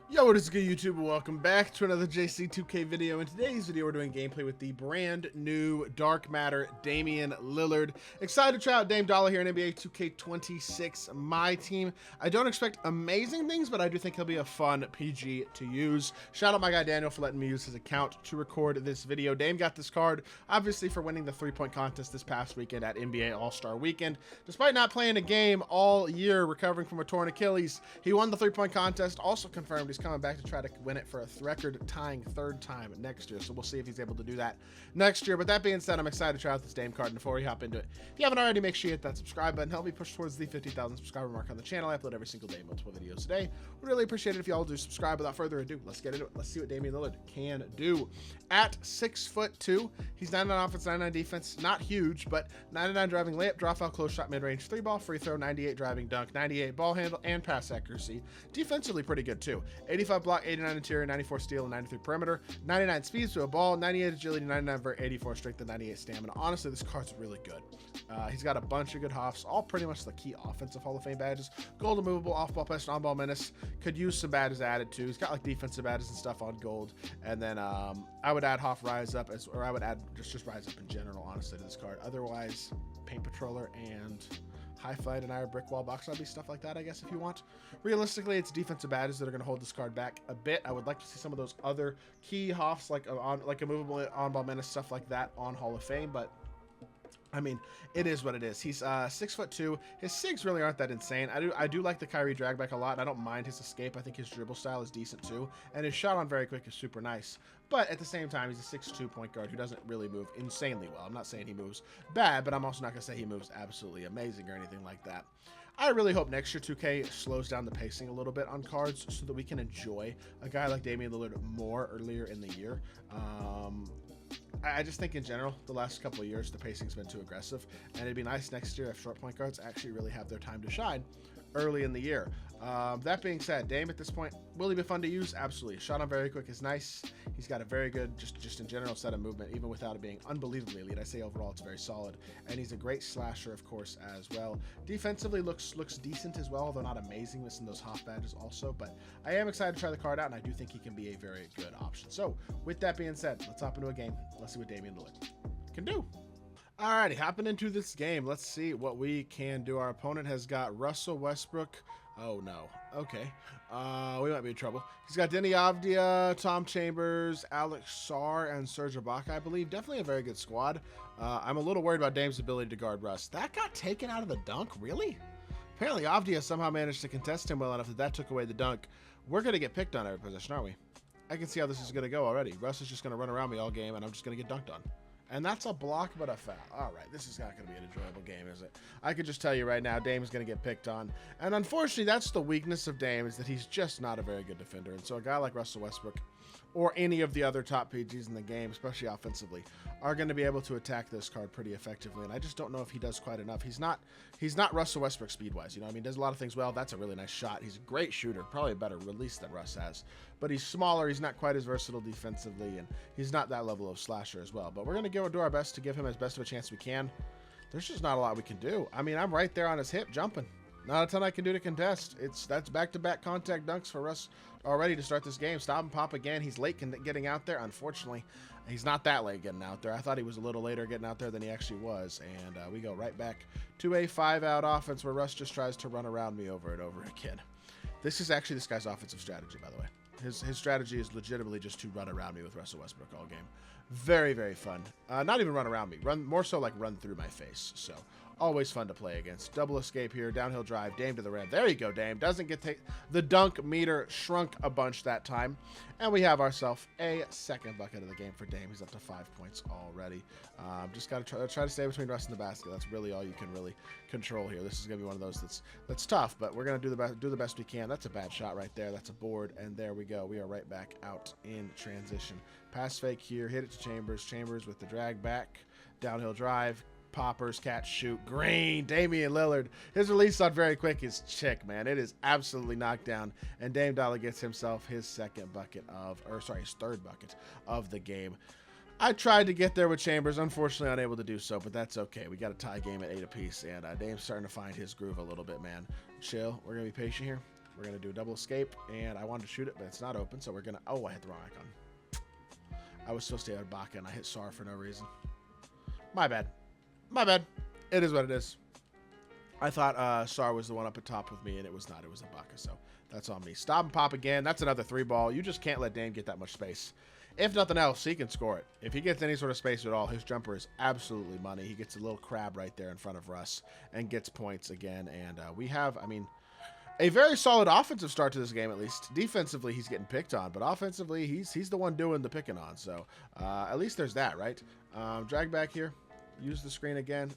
Yo, what is good, YouTube? Welcome back to another JC2K video. In today's video, we're doing gameplay with the brand new Dark Matter Damian Lillard. Excited to try out Dame Dollar here in NBA 2K26 MyTEAM. I don't expect amazing things, but I do think he'll be a fun PG to use. Shout out my guy Daniel for letting me use his account to record this video. Dame got this card, obviously, for winning the 3-point contest this past weekend at NBA All-Star Weekend. Despite not playing a game all year, recovering from a torn Achilles, he won the 3-point contest, also confirmed he's coming back to try to win it for a record-tying third time next year. So we'll see if he's able to do that next year. But that being said, I'm excited to try out this Dame card. And before we hop into it, if you haven't already, make sure you hit that subscribe button. Help me push towards the 50,000 subscriber mark on the channel. I upload every single day, multiple videos a day. Would really appreciate it if y'all do subscribe. Without further ado, let's get into it. Let's see what Damian Lillard can do. At 6'2", he's 99 offense, 99 defense. Not huge, but 99 driving, layup, draw foul, close shot, mid-range, 3-ball, free throw, 98 driving, dunk, 98 ball handle, and pass accuracy. Defensively pretty good too. 85 block, 89 interior, 94 steal, and 93 perimeter, 99 speed to a ball, 98 agility, 99 vert, 84 strength, and 98 stamina. Honestly, this card's really good. He's got a bunch of good hoffs, all pretty much the key offensive Hall of Fame badges. Gold immovable, off-ball pest, on-ball menace. Could use some badges added too. He's got like defensive badges and stuff on gold. And then I would add Hoff Rise Up, or I would add just Rise Up in general, honestly, to this card. Otherwise, Paint Patroller and High Flight and Iron Brick Wall Box Lobby, stuff like that, I guess, if you want. Realistically, it's defensive badges that are going to hold this card back a bit. I would like to see some of those other key hoffs, like a movable on-ball menace, stuff like that, on Hall of Fame, but I mean, it is what it is. He's 6'2". His sigs really aren't that insane. I do like the Kyrie drag back a lot, and I don't mind his escape. I think his dribble style is decent too, and his shot on very quick is super nice. But at the same time, he's a 6'2" point guard who doesn't really move insanely well. I'm not saying he moves bad, but I'm also not going to say he moves absolutely amazing or anything like that. I really hope next year 2K slows down the pacing a little bit on cards so that we can enjoy a guy like Damian Lillard more earlier in the year. I just think in general, the last couple of years, the pacing's been too aggressive, and it'd be nice next year if short point guards actually really have their time to shine early in the year. That being said, Dame at this point, will he be fun to use? Absolutely. Shot on very quick is nice. He's got a very good, just in general, set of movement, even without it being unbelievably elite. I say overall it's very solid, and he's a great slasher, of course, as well. Defensively looks decent as well, although not amazing, missing those Hoff badges also, but I am excited to try the card out, and I do think he can be a very good option. So, with that being said, let's hop into a game. Let's see what Damian Lillard can do. Alrighty, hopping into this game. Let's see what we can do. Our opponent has got Russell Westbrook. Oh no. Okay. We might be in trouble. He's got Denny Avdia, Tom Chambers, Alex Sarr, and Serge Ibaka, I believe. Definitely a very good squad. I'm a little worried about Dame's ability to guard Russ. That got taken out of the dunk? Really? Apparently Avdia somehow managed to contest him well enough that took away the dunk. We're going to get picked on every position, aren't we? I can see how this is going to go already. Russ is just going to run around me all game, and I'm just going to get dunked on. And that's a block, but a foul. All right, this is not going to be an enjoyable game, is it? I could just tell you right now, Dame is going to get picked on. And unfortunately, that's the weakness of Dame, is that he's just not a very good defender. And so a guy like Russell Westbrook, or any of the other top PGs in the game, especially offensively, are going to be able to attack this card pretty effectively. And I just don't know if he does quite enough. He's not Russell Westbrook speed-wise. You know what I mean? Does a lot of things well. That's a really nice shot. He's a great shooter, probably a better release than Russ has. But he's smaller. He's not quite as versatile defensively, and he's not that level of slasher as well. But we're going to do our best to give him as best of a chance we can. There's just not a lot we can do. I mean, I'm right there on his hip jumping. Not a ton I can do to contest. That's back-to-back contact dunks for Russ already to start this game. Stop and pop again. He's late getting out there. Unfortunately, he's not that late getting out there. I thought he was a little later getting out there than he actually was. And we go right back to a 5-out offense where Russ just tries to run around me over and over again. This is actually this guy's offensive strategy, by the way. His strategy is legitimately just to run around me with Russell Westbrook all game. Very, very fun. Not even run around me. More so like run through my face. So always fun to play against. Double escape here. Downhill drive. Dame to the rim. There you go, Dame. Doesn't get the dunk meter shrunk a bunch that time. And we have ourselves a second bucket of the game for Dame. He's up to 5 points already. Just got to try to stay between Russ and the basket. That's really all you can really control here. This is going to be one of those that's tough, but we're going to do the best we can. That's a bad shot right there. That's a board, and there we go. We are right back out in transition. Pass fake here. Hit it to Chambers. Chambers with the drag back. Downhill drive. Poppers, catch, shoot, green. Damian Lillard. His release on very quick is chick, man. It is absolutely knocked down. And Dame Dollar gets himself his his third bucket of the game. I tried to get there with Chambers, unfortunately unable to do so, but that's okay. We got a tie game at 8 apiece, and Dame's starting to find his groove a little bit, man. Chill. We're going to be patient here. We're going to do a double escape, and I wanted to shoot it, but it's not open, so we're going to... Oh, I hit the wrong icon. I was supposed to hit Baka, and I hit SAR for no reason. My bad. My bad. It is what it is. I thought SAR was the one up at top with me, and it was not. It was Baka, so that's on me. Stop and pop again. That's another 3-ball. You just can't let Dame get that much space. If nothing else, he can score it. If he gets any sort of space at all, his jumper is absolutely money. He gets a little crab right there in front of Russ and gets points again. And we have, I mean, a very solid offensive start to this game, at least. Defensively, he's getting picked on, but offensively, he's the one doing the picking on. So at least there's that, right? Drag back here. Use the screen again.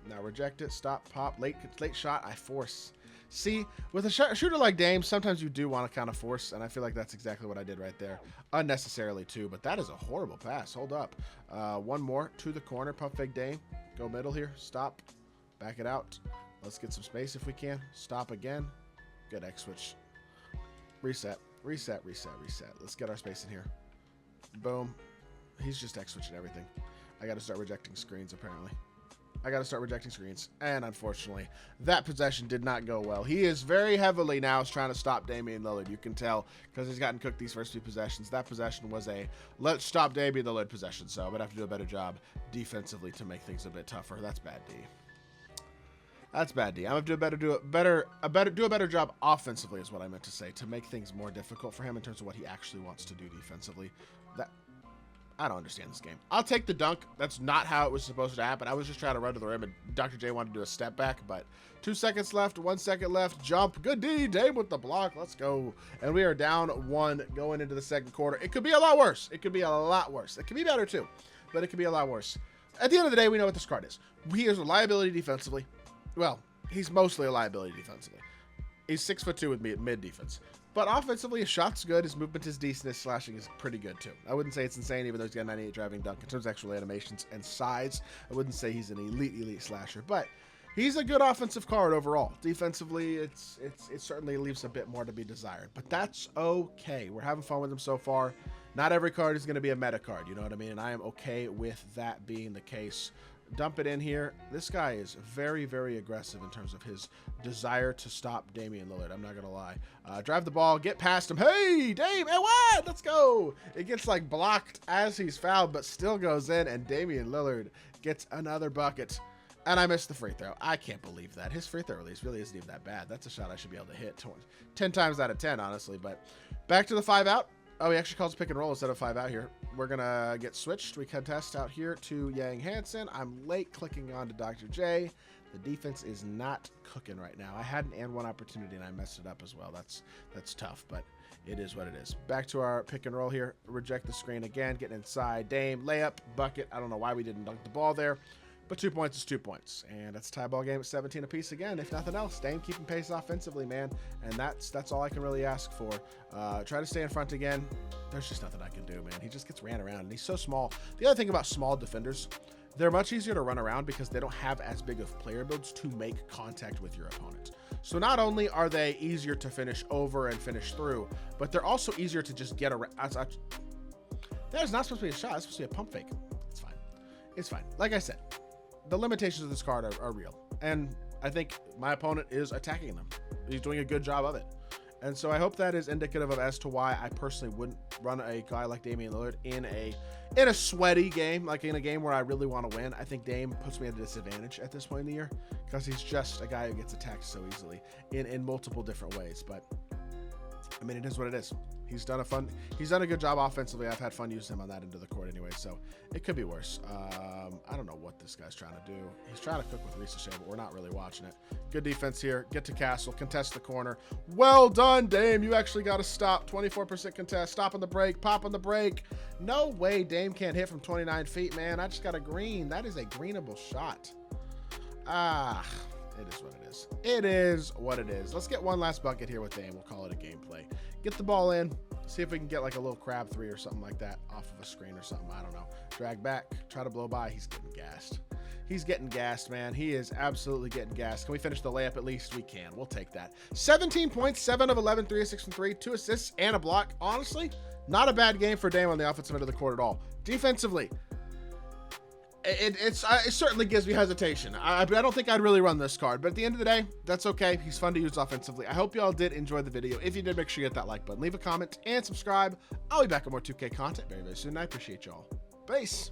Now reject it. Stop. Pop. Late shot. I force. See, with a shooter like Dame, sometimes you do want to kind of force, and I feel like that's exactly what I did right there. Unnecessarily, too, but that is a horrible pass. Hold up. One more to the corner. Pump fake Dame. Go middle here. Stop. Back it out. Let's get some space if we can. Stop again. Good X switch. Reset. Reset, reset, reset. Let's get our space in here. Boom. He's just X switching everything. I got to start rejecting screens, apparently. I got to start rejecting screens. And unfortunately, that possession did not go well. He is very heavily now trying to stop Damian Lillard. You can tell because he's gotten cooked these first 2 possessions. That possession was a let's stop Damian Lillard possession. So I'm going to have to do a better job defensively to make things a bit tougher. That's bad D. That's bad D. I'm going to do a better job offensively is what I meant to say, to make things more difficult for him in terms of what he actually wants to do defensively. I don't understand this game. I'll take the dunk. That's not how it was supposed to happen. I was just trying to run to the rim, and Dr. J wanted to do a step back, but 2 seconds left, 1 second left, jump. Good D, Dame with the block. Let's go. And we are down 1 going into the second quarter. It could be a lot worse. It could be a lot worse. It could be better too, but it could be a lot worse. At the end of the day, we know what this card is. He is a liability defensively. Well, he's mostly a liability defensively. He's 6'2" with mid defense. But offensively, his shot's good. His movement is decent. His slashing is pretty good, too. I wouldn't say it's insane, even though he's got a 98 driving dunk. In terms of actual animations and size, I wouldn't say he's an elite slasher. But he's a good offensive card overall. Defensively, it certainly leaves a bit more to be desired. But that's okay. We're having fun with him so far. Not every card is going to be a meta card, you know what I mean? And I am okay with that being the case. Dump it in here. This guy is very, very aggressive in terms of his desire to stop Damian Lillard. I'm not going to lie. Drive the ball. Get past him. Hey, Dame. Hey, what? Let's go. It gets like blocked as he's fouled, but still goes in, and Damian Lillard gets another bucket. And I missed the free throw. I can't believe that. His free throw release really isn't even that bad. That's a shot I should be able to hit 10 times out of 10, honestly. But back to the 5 out. Oh, he actually calls pick and roll instead of 5 out here. We're going to get switched. We contest out here to Yang Hansen. I'm late clicking on to Dr. J. The defense is not cooking right now. I had an and 1 opportunity, and I messed it up as well. That's tough, but it is what it is. Back to our pick and roll here. Reject the screen again. Getting inside. Dame, layup, bucket. I don't know why we didn't dunk the ball there. But 2 points is 2 points. And that's a tie ball game at 17 apiece again. If nothing else, Dame keeping pace offensively, man. And that's all I can really ask for. Try to stay in front again. There's just nothing I can do, man. He just gets ran around, and he's so small. The other thing about small defenders, they're much easier to run around because they don't have as big of player builds to make contact with your opponent. So not only are they easier to finish over and finish through, but they're also easier to just get around. That is not supposed to be a shot. It's supposed to be a pump fake. It's fine. It's fine. Like I said, the limitations of this card are real. And I think my opponent is attacking them. He's doing a good job of it. And so I hope that is indicative of as to why I personally wouldn't run a guy like Damian Lillard in a sweaty game, like in a game where I really want to win. I think Dame puts me at a disadvantage at this point in the year because he's just a guy who gets attacked so easily in multiple different ways. But I mean, it is what it is. He's done a good job offensively. I've had fun using him on that end of the court anyway, so it could be worse. I don't know what this guy's trying to do. He's trying to cook with Ricochet, but we're not really watching it. Good defense here. Get to Castle. Contest the corner. Well done, Dame. You actually got to stop. 24% contest. Stop on the break. Pop on the break. No way Dame can't hit from 29 feet, man. I just got a green. That is a greenable shot. It is what it is. It is what it is. Let's get one last bucket here with Dame. We'll call it a gameplay. Get the ball in. See if we can get like a little crab 3 or something like that off of a screen or something. I don't know. Drag back. Try to blow by. He's getting gassed. He's getting gassed, man. He is absolutely getting gassed. Can we finish the layup at least? We can. We'll take that. 17 points, 7 of 11, 3 of 6 from 3, 2 assists, and a block. Honestly, not a bad game for Dame on the offensive end of the court at all. Defensively, it certainly gives me hesitation. I don't think I'd really run this card, but at the end of the day, that's okay. He's fun to use offensively. I hope y'all did enjoy the video. If you did, make sure you hit that like button, leave a comment, and subscribe. I'll be back with more 2K content very, very soon. I appreciate y'all. Peace.